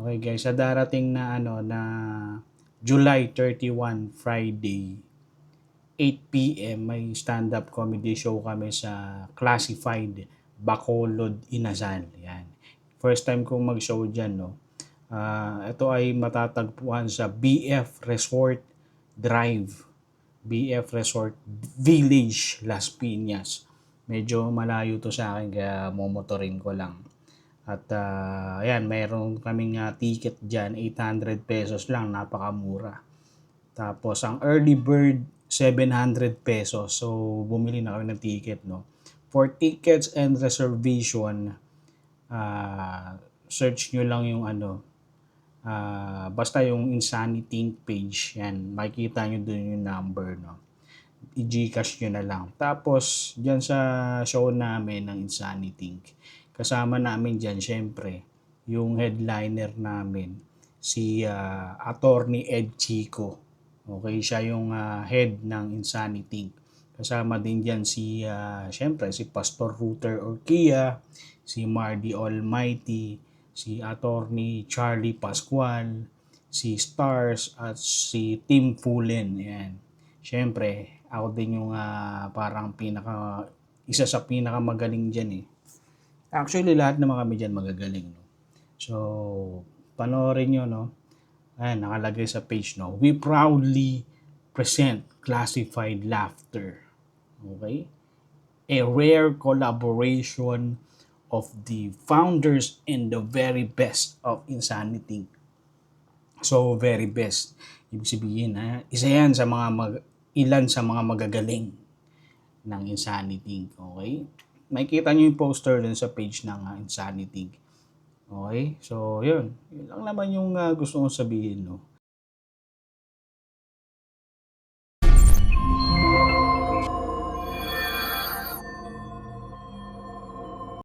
Okay guys, sa darating na na July 31, Friday, 8 p.m. may stand-up comedy show kami sa Classified Bacolod, Inasal. Yan. First time kong mag-show dyan, no. Ito ay matatagpuan sa BF Resort Drive, BF Resort Village, Las Piñas. Medyo malayo to sa akin kaya momotorin ko lang. At ayan, mayroon kaming ticket dyan, 800 pesos lang, napakamura. Tapos ang early bird, 700 pesos. So bumili na kami ng ticket, no. For tickets and reservation, search nyo lang yung basta yung Insanity page, yan, makikita nyo dun yung number, no. I-Gcash nyo na lang. Tapos, dyan sa show namin ng Insanity, kasama namin dyan, syempre, yung headliner namin, si Attorney Ed Chico. Okay, siya yung head ng Insanity. Kasama din dyan si, syempre, si Pastor Router Orquia, si Mardy Almighty, si Attorney Charlie Pascual, si Stars, at si Tim Fullen. Yan. Syempre, ako din yung parang isa sa pinakamagaling dyan eh. Actually, lahat naman kami dyan magagaling. No? So, panoorin nyo, no? Ayan, nakalagay sa page, no? We proudly present Classified Laughter. Okay? A rare collaboration of the founders and the very best of Insanity. So, very best. Ibig sabihin, isa yan sa ilan sa mga magagaling ng Insanity. Okay? Makikita nyo yung poster dun sa page ng Insanity. Okay? So, yun. Yun lang naman yung gusto kong sabihin, no?